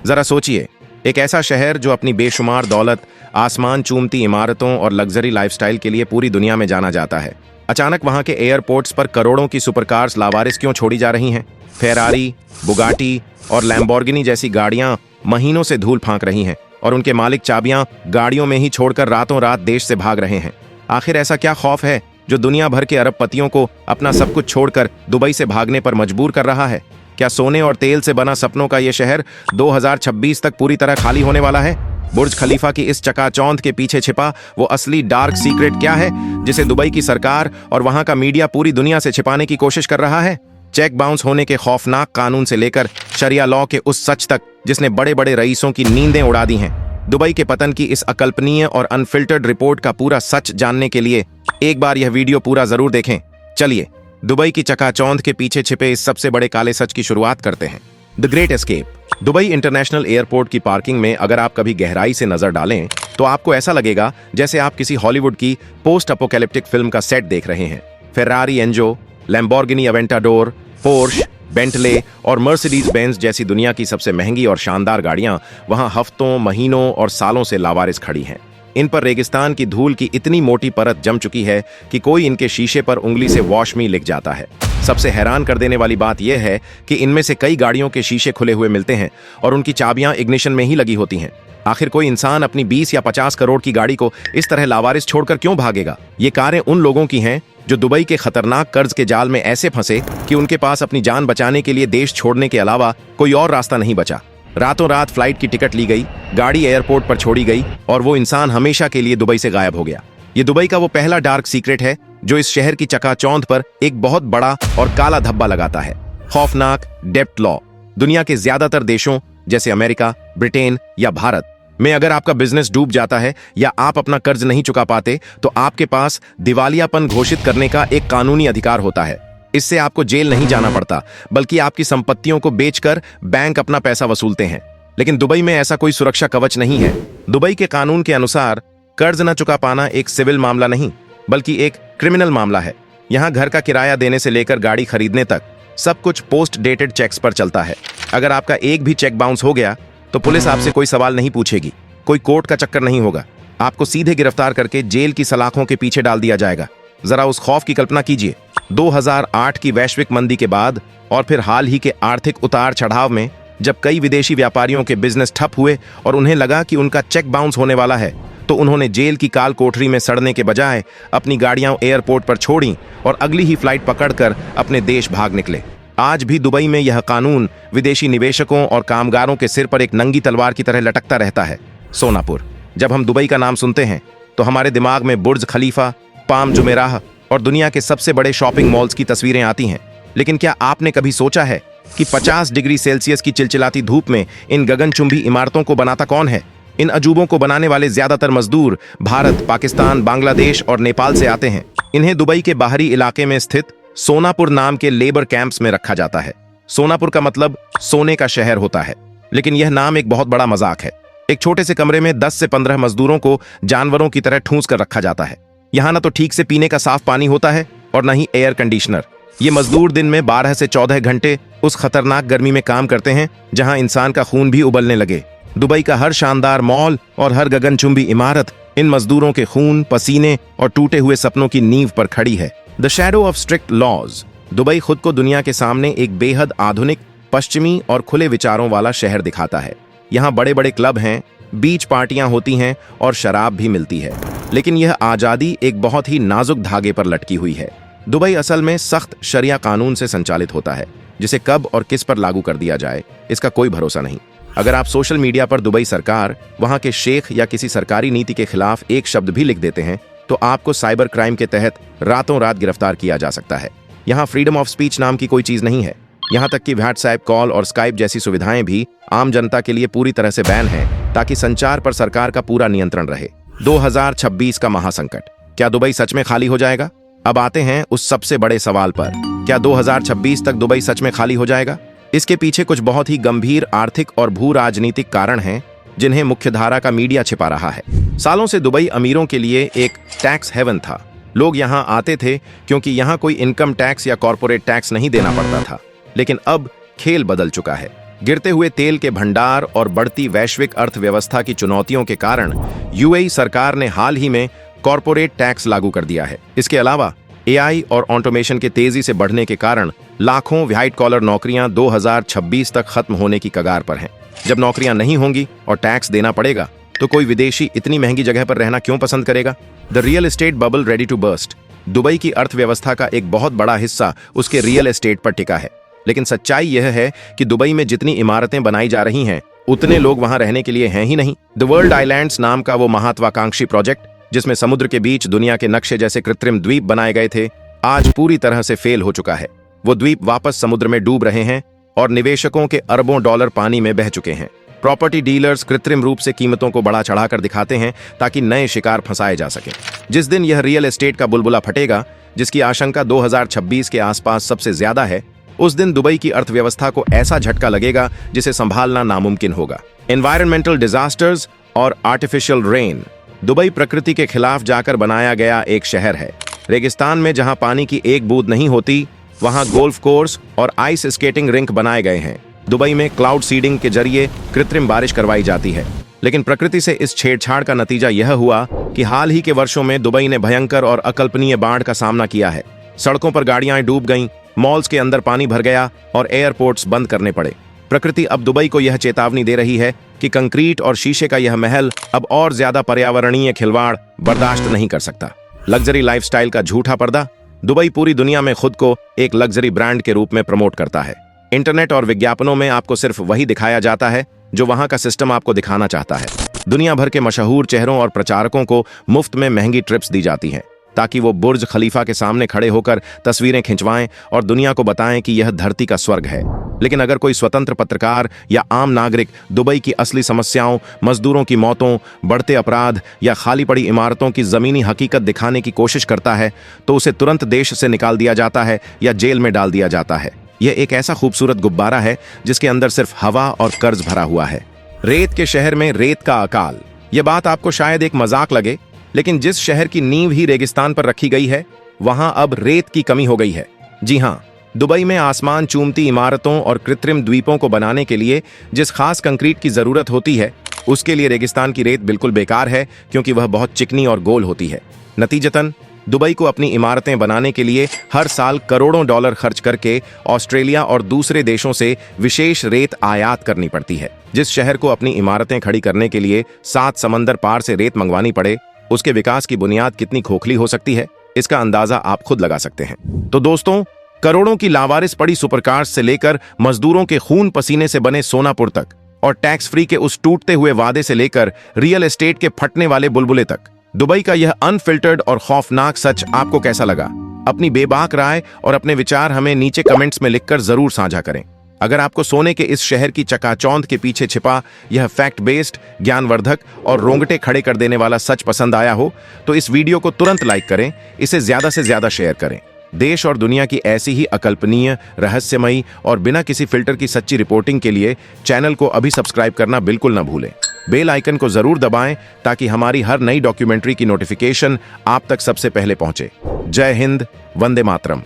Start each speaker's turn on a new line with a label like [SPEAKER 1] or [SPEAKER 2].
[SPEAKER 1] जरा सोचिए, एक ऐसा शहर जो अपनी बेशुमार दौलत, आसमान चूमती इमारतों और लग्जरी लाइफस्टाइल के लिए पूरी दुनिया में जाना जाता है, अचानक वहां के एयरपोर्ट्स पर करोड़ों की सुपरकार्स लावारिस क्यों छोड़ी जा रही हैं? फेरारी, बुगाटी और लैम्बोर्गिनी जैसी गाड़ियां महीनों से धूल फांक रही हैं और उनके मालिक चाबियां गाड़ियों में ही छोड़कर रातों रात देश से भाग रहे हैं। आखिर ऐसा क्या खौफ है जो दुनिया भर के अरबपतियों को अपना सब कुछ छोड़कर दुबई से भागने पर मजबूर कर रहा है? क्या सोने और तेल से बना सपनों का यह शहर 2026 तक पूरी तरह खाली होने वाला है? बुर्ज खलीफा की इस चकाचौंध के पीछे छिपा वो असली डार्क सीक्रेट क्या है जिसे दुबई की सरकार और वहां का मीडिया पूरी दुनिया से छिपाने की कोशिश कर रहा है? चेक बाउंस होने के खौफनाक कानून से लेकर शरिया लॉ के उस सच तक जिसने बड़े बड़े रईसों की नींदें उड़ा दी हैं। दुबई के पतन की इस अकल्पनीय और अनफिल्टर्ड रिपोर्ट का पूरा सच जानने के लिए एक बार यह वीडियो पूरा जरूर देखें। चलिए दुबई की चकाचौंध के पीछे छिपे इस सबसे बड़े काले सच की शुरुआत करते हैं। The great escape. Dubai international airport की पार्किंग में अगर आप कभी गहराई से नजर डालें तो आपको ऐसा लगेगा जैसे आप किसी हॉलीवुड की पोस्ट अपोकैलिप्टिक फिल्म का सेट देख रहे हैं। Ferrari Enzo, Lamborghini Aventador, Porsche, Bentley और मर्सिडीज बेंज जैसी दुनिया की सबसे महंगी और शानदार गाड़ियां वहां हफ्तों, महीनों और सालों से लावारिस खड़ी हैं। इन पर रेगिस्तान की धूल की इतनी मोटी परत जम चुकी है कि कोई इनके शीशे पर उंगली से वॉश मी लिख जाता है। सबसे हैरान कर देने वाली बात यह है कि इनमें से कई गाड़ियों के शीशे खुले हुए मिलते हैं और उनकी चाबियां इग्निशन में ही लगी होती हैं। आखिर कोई इंसान अपनी 20 या 50 करोड़ की गाड़ी को इस तरह लावारिस छोड़कर क्यों भागेगा? ये कारें उन लोगों की हैं जो दुबई के खतरनाक कर्ज के जाल में ऐसे फंसे कि उनके पास अपनी जान बचाने के लिए देश छोड़ने के अलावा कोई और रास्ता नहीं बचा। रातों रात फ्लाइट की टिकट ली गई, गाड़ी एयरपोर्ट पर छोड़ी गई और वो इंसान हमेशा के लिए दुबई से गायब हो गया। ये दुबई का वो पहला डार्क सीक्रेट है जो इस शहर की चकाचौंध पर एक बहुत बड़ा और काला धब्बा लगाता है। खौफनाक डेब्ट लॉ। दुनिया के ज्यादातर देशों जैसे अमेरिका, ब्रिटेन या भारत में अगर आपका बिजनेस डूब जाता है या आप अपना कर्ज नहीं चुका पाते तो आपके पास दिवालियापन घोषित करने का एक कानूनी अधिकार होता है। इससे आपको जेल नहीं जाना पड़ता बल्कि आपकी संपत्तियों को बेचकर बैंक अपना पैसा वसूलते हैं। लेकिन दुबई में ऐसा कोई सुरक्षा कवच नहीं है। दुबई के कानून के अनुसार कर्ज न चुका पाना एक सिविल मामला नहीं बल्कि एक क्रिमिनल मामला है। यहाँ घर का किराया देने से लेकर गाड़ी खरीदने तक सब कुछ पोस्ट डेटेड चेक्स पर चलता है। अगर आपका एक भी चेक बाउंस हो गया तो पुलिस आपसे कोई सवाल नहीं पूछेगी, कोई कोर्ट का चक्कर नहीं होगा। आपको सीधे गिरफ्तार करके जेल की सलाखों के पीछे डाल दिया जाएगा। जरा उस खौफ की कल्पना कीजिए। 2008 की वैश्विक मंदी के बाद और फिर हाल ही के आर्थिक उतार चढ़ाव में जब कई विदेशी व्यापारियों के बिजनेस ठप हुए और उन्हें लगा कि उनका चेक बाउंस होने वाला है तो उन्होंने जेल की काल कोठरी में सड़ने के बजाय अपनी गाड़ियां एयरपोर्ट पर छोड़ी और अगली ही फ्लाइट पकड़कर अपने देश भाग निकले। आज भी दुबई में यह कानून विदेशी निवेशकों और कामगारों के सिर पर एक नंगी तलवार की तरह लटकता रहता है। सोनापुर। जब हम दुबई का नाम सुनते हैं तो हमारे दिमाग में बुर्ज खलीफा, पाम जुमेराह और दुनिया के सबसे बड़े शॉपिंग मॉल्स की तस्वीरें आती हैं। लेकिन क्या आपने कभी सोचा है कि 50 डिग्री सेल्सियस की चिलचिलाती धूप में इन गगनचुंबी इमारतों को बनाता कौन है? इन अजूबों को बनाने वाले ज्यादातर मजदूर भारत, पाकिस्तान, बांग्लादेश और नेपाल से आते हैं। इन्हें दुबई के बाहरी इलाके में स्थित सोनापुर नाम के लेबर कैंप्स में रखा जाता है। सोनापुर का मतलब सोने का शहर होता है, लेकिन यह नाम एक बहुत बड़ा मजाक है। एक छोटे से कमरे में 10 से 15 मजदूरों को जानवरों की तरह ठूंस कर रखा जाता है। यहाँ ना तो ठीक से पीने का साफ पानी होता है और न ही एयर कंडीशनर। ये मजदूर दिन में 12 से 14 घंटे उस खतरनाक गर्मी में काम करते हैं जहां इंसान का खून भी उबलने लगे। दुबई का हर शानदार मॉल और हर गगनचुंबी इमारत इन मजदूरों के खून, पसीने और टूटे हुए सपनों की नींव पर खड़ी है। The shadow of strict laws. Dubai खुद को दुनिया के सामने एक बेहद आधुनिक, पश्चिमी और खुले विचारों वाला शहर दिखाता है। यहाँ बड़े बड़े क्लब हैं, बीच पार्टियां होती हैं और शराब भी मिलती है। लेकिन यह आज़ादी एक बहुत ही नाजुक धागे पर लटकी हुई है। दुबई असल में सख्त शरिया कानून से संचालित होता है, जिसे कब और किस पर लागू कर दिया जाए इसका कोई भरोसा नहीं। अगर आप सोशल मीडिया पर दुबई सरकार, वहां के शेख या किसी सरकारी नीति के खिलाफ एक शब्द भी लिख देते हैं तो आपको साइबर क्राइम के तहत रातों रात गिरफ्तार किया जा सकता है। यहाँ फ्रीडम ऑफ स्पीच नाम की कोई चीज नहीं है। यहाँ तक कि व्हाट्सएप कॉल और स्काइप जैसी सुविधाएं भी आम जनता के लिए पूरी तरह से बैन हैं ताकि संचार पर सरकार का पूरा नियंत्रण रहे। 2026 का महासंकट। क्या दुबई सच में खाली हो जाएगा? अब आते हैं उस सबसे बड़े सवाल पर, क्या 2026 तक दुबई सच में खाली हो जाएगा? इसके पीछे कुछ बहुत ही गंभीर आर्थिक और भू राजनीतिक कारण हैं जिन्हें मुख्यधारा का मीडिया छिपा रहा है। सालों से दुबई अमीरों के लिए एक टैक्स हेवन था। लोग यहाँ आते थे क्योंकि यहाँ कोई इनकम टैक्स या कॉर्पोरेट टैक्स नहीं देना पड़ता था। लेकिन अब खेल बदल चुका है। गिरते हुए तेल के भंडार और बढ़ती वैश्विक अर्थव्यवस्था की चुनौतियों के कारण यूएई सरकार ने हाल ही में कॉरपोरेट टैक्स लागू कर दिया है। इसके अलावा एआई और ऑटोमेशन के तेजी से बढ़ने के कारण लाखों व्हाइट कॉलर नौकरियां 2026 तक खत्म होने की कगार पर हैं। जब नौकरियां नहीं होंगी और टैक्स देना पड़ेगा तो कोई विदेशी इतनी महंगी जगह पर रहना क्यों पसंद करेगा? The real estate bubble ready to burst. Dubai की अर्थव्यवस्था का एक बहुत बड़ा हिस्सा उसके रियल एस्टेट पर टिका है, लेकिन सच्चाई यह है कि दुबई में जितनी इमारतें बनाई जा रही हैं उतने लोग वहां रहने के लिए हैं ही नहीं। द वर्ल्ड आइलैंड्स नाम का वो महत्वाकांक्षी प्रोजेक्ट जिसमें समुद्र के बीच दुनिया के नक्शे जैसे कृत्रिम द्वीप बनाए गए थे, आज पूरी तरह से फेल हो चुका है। वो द्वीप वापस समुद्र में डूब रहे हैं और निवेशकों के अरबों डॉलर पानी में बह चुके हैं। प्रॉपर्टी डीलर्स कृत्रिम रूप से कीमतों को बढ़ा चढ़ाकर दिखाते हैं ताकि नए शिकार फंसाए जा सके। जिस दिन यह रियल एस्टेट का बुलबुला फटेगा, जिसकी आशंका 2026 के आसपास सबसे ज्यादा है, उस दिन दुबई की अर्थव्यवस्था को ऐसा झटका लगेगा जिसे संभालना नामुमकिन होगा। एनवायरमेंटल डिजास्टर्स और आर्टिफिशियल रेन। दुबई प्रकृति के खिलाफ जाकर बनाया गया एक शहर है। रेगिस्तान में जहां पानी की एक बूंद नहीं होती, वहां गोल्फ कोर्स और आइस स्केटिंग रिंक बनाए गए हैं। दुबई में क्लाउड सीडिंग के जरिए कृत्रिम बारिश करवाई जाती है, लेकिन प्रकृति से इस छेड़छाड़ का नतीजा यह हुआ कि हाल ही के वर्षों में दुबई ने भयंकर और अकल्पनीय बाढ़ का सामना किया है। सड़कों पर गाड़ियां डूब गईं, मॉल्स के अंदर पानी भर गया और एयरपोर्ट्स बंद करने पड़े। प्रकृति अब दुबई को यह चेतावनी दे रही है कि कंक्रीट और शीशे का यह महल अब और ज्यादा पर्यावरणीय खिलवाड़ बर्दाश्त नहीं कर सकता। लग्जरी लाइफस्टाइल का झूठा पर्दा। दुबई पूरी दुनिया में खुद को एक लग्जरी ब्रांड के रूप में प्रमोट करता है। इंटरनेट और विज्ञापनों में आपको सिर्फ वही दिखाया जाता है जो वहां का सिस्टम आपको दिखाना चाहता है। दुनिया भर के मशहूर चेहरों और प्रचारकों को मुफ्त में महंगी ट्रिप्स दी जाती हैं ताकि वो बुर्ज खलीफा के सामने खड़े होकर तस्वीरें खिंचवाएं और दुनिया को बताएं कि यह धरती का स्वर्ग है। लेकिन अगर कोई स्वतंत्र पत्रकार या आम नागरिक दुबई की असली समस्याओं, मजदूरों की मौतों, बढ़ते अपराध या खाली पड़ी इमारतों की जमीनी हकीकत दिखाने की कोशिश करता है तो उसे तुरंत देश से निकाल दिया जाता है या जेल में डाल दिया जाता है। यह एक ऐसा खूबसूरत गुब्बारा है जिसके अंदर सिर्फ हवा और कर्ज भरा हुआ है। रेत के शहर में रेत का अकाल। यह बात आपको शायद एक मजाक लगे, लेकिन जिस शहर की नींव ही रेगिस्तान पर रखी गई है, वहां अब रेत की कमी हो गई है। जी हां, दुबई में आसमान चूमती इमारतों और कृत्रिम द्वीपों को बनाने के लिए जिस खास कंक्रीट की जरूरत होती है, उसके लिए रेगिस्तान की रेत बिल्कुल बेकार है क्योंकि वह बहुत चिकनी और गोल होती है। नतीजतन दुबई को अपनी इमारतें बनाने के लिए हर साल करोड़ों डॉलर खर्च करके ऑस्ट्रेलिया और दूसरे देशों से विशेष रेत आयात करनी पड़ती है। जिस शहर को अपनी इमारतें खड़ी करने के लिए 7 समंदर पार से रेत मंगवानी पड़े, उसके विकास की बुनियाद कितनी खोखली हो सकती है, इसका अंदाजा आप खुद लगा सकते हैं। तो दोस्तों, करोड़ों की लावारिस पड़ी सुपरकार्स से लेकर मजदूरों के खून पसीने से बने सोनापुर तक और टैक्स फ्री के उस टूटते हुए वादे से लेकर रियल एस्टेट के फटने वाले बुलबुले तक, दुबई का यह अनफिल्टर्ड और खौफनाक सच आपको कैसा लगा? अपनी बेबाक राय और अपने विचार हमें नीचे कमेंट्स में लिखकर जरूर साझा करें। अगर आपको सोने के इस शहर की चकाचौंध के पीछे छिपा यह फैक्ट बेस्ड, ज्ञानवर्धक और रोंगटे खड़े कर देने वाला सच पसंद आया हो तो इस वीडियो को तुरंत लाइक करें, इसे ज्यादा से ज्यादा शेयर करें। देश और दुनिया की ऐसी ही अकल्पनीय, रहस्यमयी और बिना किसी फिल्टर की सच्ची रिपोर्टिंग के लिए चैनल को अभी सब्सक्राइब करना बिल्कुल न भूलें। बेल आइकन को जरूर दबाएं ताकि हमारी हर नई डॉक्यूमेंट्री की नोटिफिकेशन आप तक सबसे पहले पहुंचे। जय हिंद, वंदे मातरम।